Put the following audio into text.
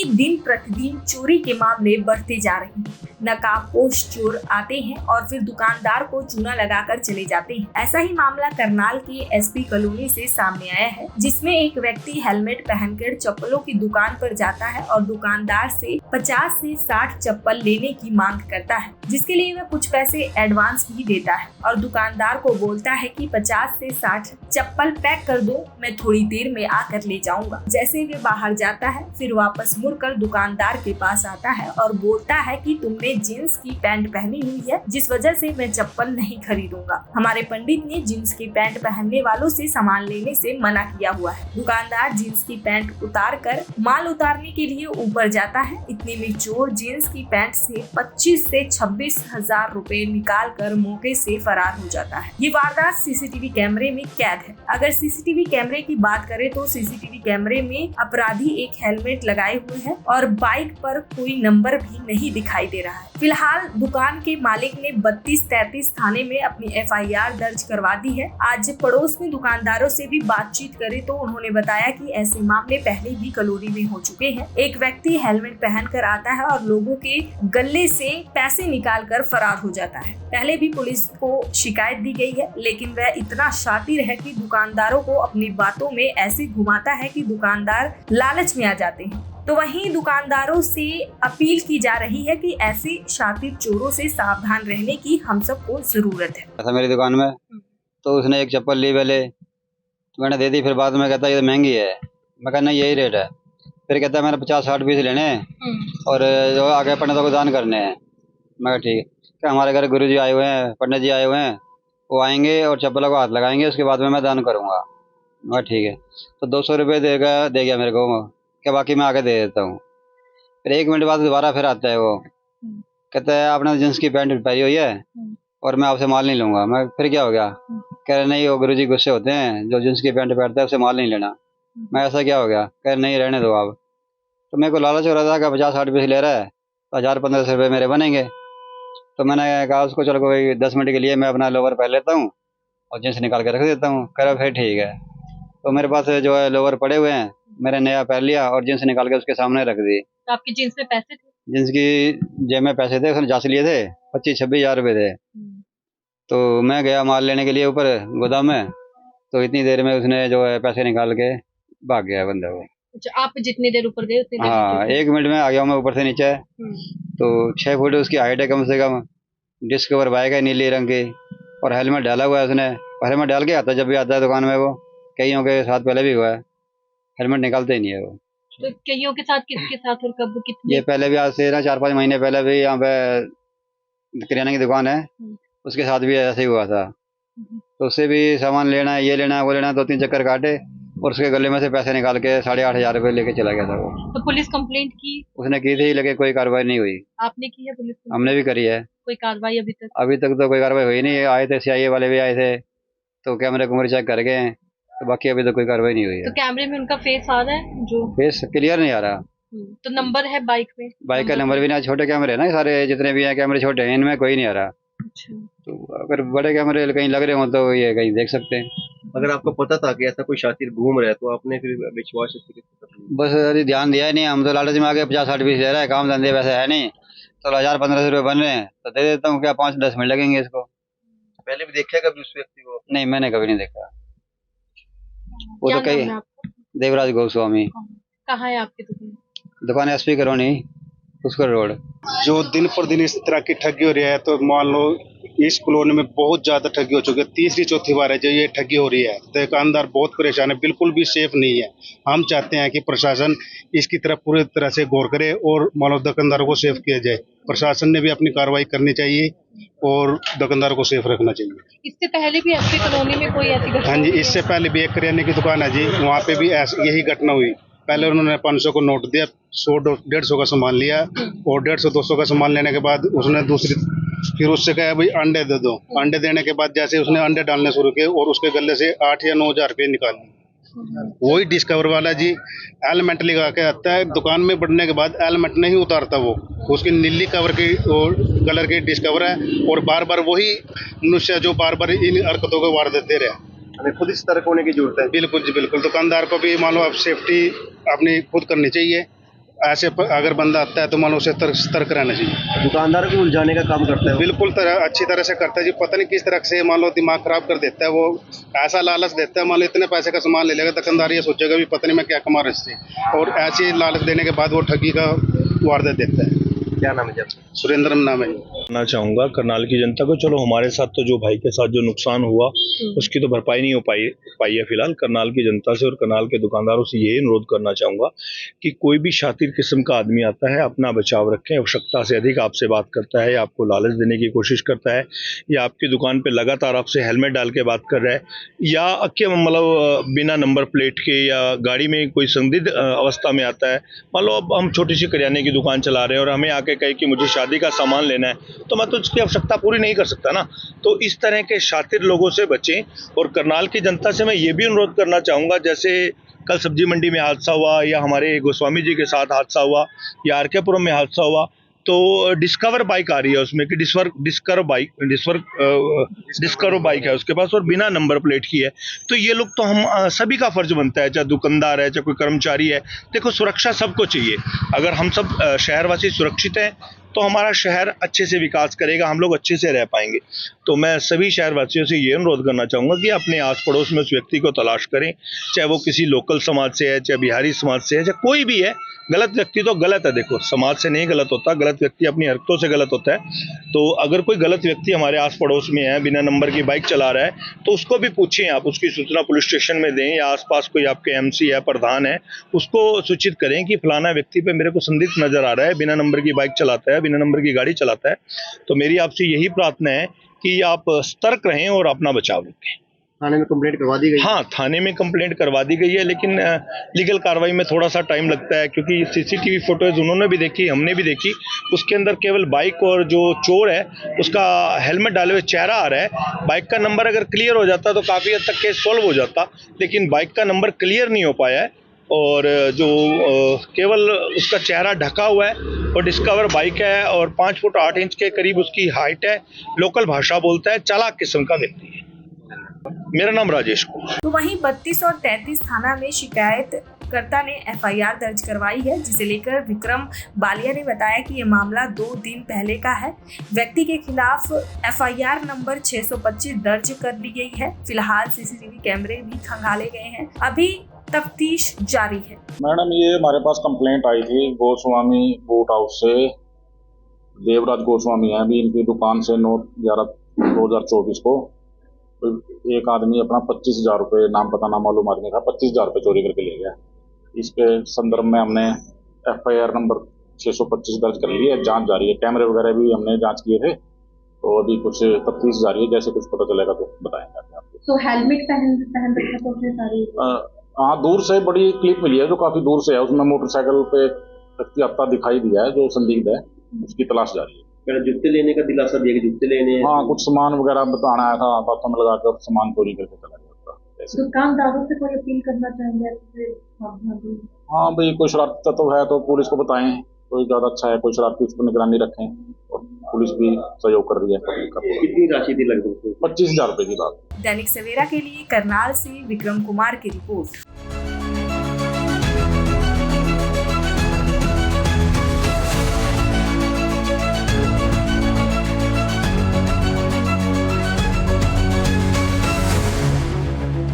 वहीं दिन प्रतिदिन चोरी के मामले बढ़ते जा रहे हैं। नकाबपोश चोर आते हैं और फिर दुकानदार को चूना लगाकर चले जाते हैं। ऐसा ही मामला करनाल की एसपी कॉलोनी से सामने आया है, जिसमें एक व्यक्ति हेलमेट पहनकर चप्पलों की दुकान पर जाता है और दुकानदार से 50 से 60 चप्पल लेने की मांग करता है, जिसके लिए वह कुछ पैसे एडवांस भी देता है और दुकानदार को बोलता है कि 50 से 60 चप्पल पैक कर दो, मैं थोड़ी देर में आकर ले जाऊंगा। जैसे वे बाहर जाता है, फिर वापस मुड़कर दुकानदार के पास आता है और बोलता है कि तुमने जींस की पैंट पहनी हुई है, जिस वजह से मैं चप्पल नहीं खरीदूंगा। हमारे पंडित ने जींस की पैंट पहनने वालों से सामान लेने से मना किया हुआ है। दुकानदार जींस की पैंट उतार कर माल उतारने के लिए ऊपर जाता है। इतने में चोर जींस की पैंट से 25 से 26 हजार रुपए निकाल कर मौके से फरार हो जाता है। ये वारदात सीसीटीवी कैमरे में कैद है। अगर सीसीटीवी कैमरे की बात करें तो सीसीटीवी कैमरे में अपराधी एक हेलमेट लगाए हुए है और बाइक पर कोई नंबर भी नहीं दिखाई दे रहा है। फिलहाल दुकान के मालिक ने 32-33 थाने में अपनी FIR दर्ज करवा दी है। आज पड़ोस में दुकानदारों से भी बातचीत करें तो उन्होंने बताया कि ऐसे मामले पहले भी कलोनी में हो चुके हैं। एक व्यक्ति हेलमेट पहनकर आता है और लोगों के गले से पैसे निकाल कर फरार हो जाता है। पहले भी पुलिस को शिकायत दी गई है, लेकिन वह इतना शातिर है कि दुकानदारों को अपनी बातों में ऐसे घुमाता है कि दुकानदार लालच में आ जाते हैं। तो वहीं दुकानदारों से अपील की जा रही है कि ऐसे शातिर चोरों से सावधान रहने की हम सबको जरूरत है। ऐसा मेरी दुकान में तो उसने एक चप्पल ली पहले, तो मैंने दे दी। फिर बाद में कहता ये तो महंगी है। मैं कहना यही रेट है। फिर कहता है मैंने 50-60 पीस लेने हैं और जो आगे पंडितों को दान करने हैं। मैं कहा ठीक है। क्या हमारे घर गुरु जी आए हुए हैं, पंडित जी आए हुए हैं, वो आएंगे और चप्पलों को हाथ लगाएंगे, उसके बाद में मैं दान करूँगा। मैं ठीक है। तो 200 रुपये दे गया मेरे को, क्या बाकी मैं आगे दे देता हूँ। फिर 1 मिनट बाद दोबारा फिर आता है वो, कहता है आपने जींस की पैंट पहनी हुई है और मैं आपसे माल नहीं लूँगा। मैं फिर क्या हो गया? कह रहे नहीं, वो गुरु जी गुस्से होते हैं, जो जींस की पैंट पहनता है उससे माल नहीं लेना। मैं ऐसा क्या हो गया? कह रहे नहीं रहने दो आप। तो मेरे को लालच हो रहा था कि 50-60 पीस ले रहा है तो 1000-1500 रुपये मेरे बनेंगे। तो मैंने कहा उसको चलो कोई 10 मिनट के लिए मैं अपना लोवर पहन लेता हूँ और जींस निकाल के रख देता हूँ। कह रहा फिर ठीक है। तो मेरे पास जो है लोवर पड़े हुए हैं, मैंने नया पहन लिया और जींस निकाल के उसके सामने रख दी। तो आपकी जींस में पैसे थे? जींस की जेब में पैसे थे, उसने जांच लिए थे, 25-26 हजार रुपये थे। तो मैं गया माल लेने के लिए ऊपर गोदाम में, तो इतनी देर में उसने जो है पैसे निकाल के भाग गया बंदा वो। अच्छा, आप जितनी देर ऊपर गए उतनी देर? हाँ, 1 मिनट में आ गया मैं ऊपर से नीचे। तो 6 फुट उसकी हाइट है कम से कम। डिस्कवर बाइक है नीली रंग की और हेलमेट डाला हुआ है उसने। हेलमेट डाल के आता जब भी आता है दुकान में। वो कईयों के साथ पहले भी हुआ है, हेलमेट निकालते ही नहीं है वो। तो कईयों के साथ किसके साथ और कब कितने? ये पहले भी आज से ना 4-5 महीने पहले भी यहाँ पे किराना की दुकान है, उसके साथ भी ऐसे ही हुआ था। तो उससे भी सामान लेना है, ये लेना है, वो लेना है, 2-3 चक्कर काटे और उसके गले में से पैसे निकाल के 8,500 रुपये लेके चला गया था वो। तो पुलिस कंप्लेंट की? उसने की थी, लेकिन कोई कार्रवाई नहीं हुई। आपने की है पुलिस? हमने भी करी है। कोई कार्रवाई अभी तक? अभी तक तो कोई कार्रवाई हुई नहीं है। आए थे CIA वाले भी आए थे, तो कैमरे कुमरे चेक कर गए, तो बाकी अभी तक कोई कार्रवाई नहीं हुई है। तो कैमरे में उनका फेस आ रहा है? जो फेस क्लियर नहीं आ रहा। तो नंबर है बाइक में? बाइक का नंबर भी नहीं। छोटे कैमरे है ना सारे, जितने भी हैं कैमरे छोटे हैं, इनमें कोई नहीं आ रहा। अच्छा। तो अगर बड़े कैमरे कहीं लग रहे हो तो ये कहीं देख सकते हैं। अगर आपको पता था कि ऐसा कोई शातिर घूम रहा है तो आपने फिर विश्वास बस अरे ध्यान दिया ही नहीं। हम तो लालच में आगे 50-60 पीस ले रहा है, काम धंधे वैसे है नहीं, तो 1000-1500 रुपये बन रहे हैं तो दे देता हूँ। क्या 5-10 मिनट लगेंगे इसको। पहले भी देखा कभी उस व्यक्ति को? नहीं, मैंने कभी नहीं देखा। वो तो कई देवराज गोस्वामी। कहाँ है आपकी दुकान? दुकान SP कॉलोनी, पुष्कर रोड। जो दिन पर दिन इस तरह की ठगी हो रही है, तो मान लो इस कॉलोनी में बहुत ज्यादा ठगी हो चुकी है। 3री-4थी बार है जो ये ठगी हो रही है। दुकानदार बहुत परेशान है, बिल्कुल भी सेफ नहीं है। हम चाहते हैं कि प्रशासन इसकी तरफ पूरी तरह से गौर करे और मान लो दुकानदारों को सेफ किया जाए। प्रशासन ने भी अपनी कार्रवाई करनी चाहिए और दुकानदारों को सेफ रखना चाहिए। इससे पहले भी SP कॉलोनी में कोई ऐसी घटना? हाँ जी, इससे पहले भी एक करियाने की दुकान है जी, वहाँ पे भी यही घटना हुई। पहले उन्होंने 500 को नोट दिया, 100-150 का सामान लिया और 150-200 का सामान लेने के बाद उसने फिर उससे कहा भाई अंडे दे दो। अंडे देने के बाद जैसे उसने अंडे डालने शुरू किए और उसके गले से 8 या 9 हजार रुपये निकाल लिए। वही डिस्कवर वाला जी हेलमेट लगा के आता है, दुकान में बढ़ने के बाद हेलमेट नहीं उतारता वो। उसकी नीली कवर की और कलर की डिस्कवर है और बार बार वही मनुष्य जो बार बार इन हरकतों को वार देते रहे। हमें खुद सतर्क होने की जरूरत है। बिल्कुल जी बिल्कुल। दुकानदार को भी मान लो अब सेफ्टी अपनी खुद करनी चाहिए ऐसे अगर बंदा आता है तो मान लो उसे सतर्क रहना चाहिए। दुकानदार को उलझाने का काम करता है वो। बिल्कुल अच्छी तरह से करता है जी, पता नहीं किस तरह से मान लो दिमाग खराब कर देता है वो, ऐसा लालच देता है मान लो इतने पैसे का सामान ले लेगा, दुकानदार ये सोचेगा भी पता नहीं मैं क्या कमा रहा इससे, और ऐसे लालच देने के बाद वो ठगी का वारदात देता है। क्या नाम है? सुरेंद्र नाम है। कहना चाहूँगा करनाल की जनता को, चलो हमारे साथ तो जो भाई के साथ जो नुकसान हुआ उसकी तो भरपाई नहीं हो पाई है फिलहाल। करनाल की जनता से और करनाल के दुकानदारों से यही अनुरोध करना चाहूँगा कि कोई भी शातिर किस्म का आदमी आता है अपना बचाव रखें। आवश्यकता से अधिक आपसे बात करता है या आपको लालच देने की कोशिश करता है या आपकी दुकान पर लगातार आपसे हेलमेट डाल के बात कर रहा है या मतलब बिना नंबर प्लेट के या गाड़ी में कोई संदिग्ध अवस्था में आता है। मान लो अब हम छोटी सी करियाने की दुकान चला रहे हैं और हमें आके कहे कि मुझे शादी का सामान लेना है, तो मैं तो उसकी आवश्यकता पूरी नहीं कर सकता ना। तो इस तरह के शातिर लोगों से बचें। और करनाल की जनता से मैं ये भी अनुरोध करना चाहूँगा, जैसे कल सब्जी मंडी में हादसा हुआ या हमारे गोस्वामी जी के साथ हादसा हुआ या आरकेपुरम में हादसा हुआ, तो डिस्कवर बाइक आ रही है उसमें कि डिस्कवर बाइक है उसके पास और बिना नंबर प्लेट की है। तो ये लोग तो हम सभी का फर्ज बनता है, चाहे दुकानदार है चाहे कोई कर्मचारी है। देखो सुरक्षा सबको चाहिए। अगर हम सब शहरवासी सुरक्षित हैं तो हमारा शहर अच्छे से विकास करेगा, हम लोग अच्छे से रह पाएंगे। तो मैं सभी शहरवासियों से ये अनुरोध करना चाहूँगा कि अपने आस पड़ोस में उस व्यक्ति को तलाश करें, चाहे वो किसी लोकल समाज से है, चाहे बिहारी समाज से है, चाहे कोई भी है। गलत व्यक्ति तो गलत है, देखो समाज से नहीं गलत होता, गलत व्यक्ति अपनी हरकतों से गलत होता है। तो अगर कोई गलत व्यक्ति हमारे आस पड़ोस में है, बिना नंबर की बाइक चला रहा है, तो उसको भी पूछें आप, उसकी सूचना पुलिस स्टेशन में दें या आसपास कोई आपके एमसी है, प्रधान है, उसको सूचित करें कि फलाना व्यक्ति पे मेरे को संदिग्ध नजर आ रहा है, बिना नंबर की बाइक चलाता है, बिना नंबर की गाड़ी चलाता है। तो मेरी आपसे यही प्रार्थना है कि आप सतर्क रहें और अपना बचाव रखें। थाने में कंप्लेंट करवा दी गई? हाँ, थाने में कंप्लेंट करवा दी गई है, लेकिन लीगल कार्रवाई में थोड़ा सा टाइम लगता है क्योंकि सीसीटीवी फुटेज उन्होंने भी देखी, हमने भी देखी। उसके अंदर केवल बाइक और जो चोर है उसका हेलमेट डाले हुए चेहरा आ रहा है। बाइक का नंबर अगर क्लियर हो जाता तो काफ़ी हद तक केस सॉल्व हो जाता, लेकिन बाइक का नंबर क्लियर नहीं हो पाया है और जो केवल उसका चेहरा ढका हुआ है और डिस्कवर बाइक है और 5 फुट 8 इंच के करीब उसकी हाइट है, लोकल भाषा बोलता है, चालाक किस्म का व्यक्ति है। मेरा नाम राजेश कुमार। तो वहीं 32 और 33 थाना में शिकायतकर्ता ने एफआईआर दर्ज करवाई है, जिसे लेकर विक्रम बालिया ने बताया कि ये मामला 2 दिन पहले का है। व्यक्ति के खिलाफ एफआईआर नंबर 625 दर्ज कर ली गई है। फिलहाल सीसीटीवी कैमरे भी खंगाले गए हैं, अभी तफ्तीश जारी है। मैडम, ये हमारे पास कंप्लेंट आई थी गोस्वामी बूट हाउस से, देवराज गोस्वामी है अभी, इनकी दुकान से 9/11/2024 को एक आदमी अपना 25,000 रुपये, नाम पता ना मालूम आदमी का 25,000 रुपये चोरी करके ले गया। इसके संदर्भ में हमने एफआईआर नंबर 625 दर्ज कर ली है, जांच जारी है। कैमरे वगैरह भी हमने जांच किए थे, तो अभी कुछ तफ्तीश जारी है, जैसे कुछ पता चलेगा तो बताएंगे आपको। तो हेलमेट पहन रखा तो अपने सारी? हाँ, दूर से बड़ी क्लिप मिली है जो काफी दूर से है, उसमें मोटरसाइकिल पे व्यक्ति आता दिखाई दिया है जो संदिग्ध है, उसकी तलाश जारी है। मेरा जूते लेने का दिलासा दिया कि जूते लेने? हाँ, कुछ सामान वगैरह बताना आया था, बातों में लगा कर सामान चोरी करके चला गया। दुकानदारों से कोई अपील करना चाहेंगे? हाँ भाई, कोई शरारती तत्व है तो पुलिस को बताएं, कोई ज्यादा अच्छा है, कोई शरारती उस पर निगरानी रखें, और पुलिस भी सहयोग कर रही है। कितनी राशि थी लगभग? 25,000 रुपए की बात। दैनिक सवेरा के लिए करनाल से विक्रम कुमार की रिपोर्ट।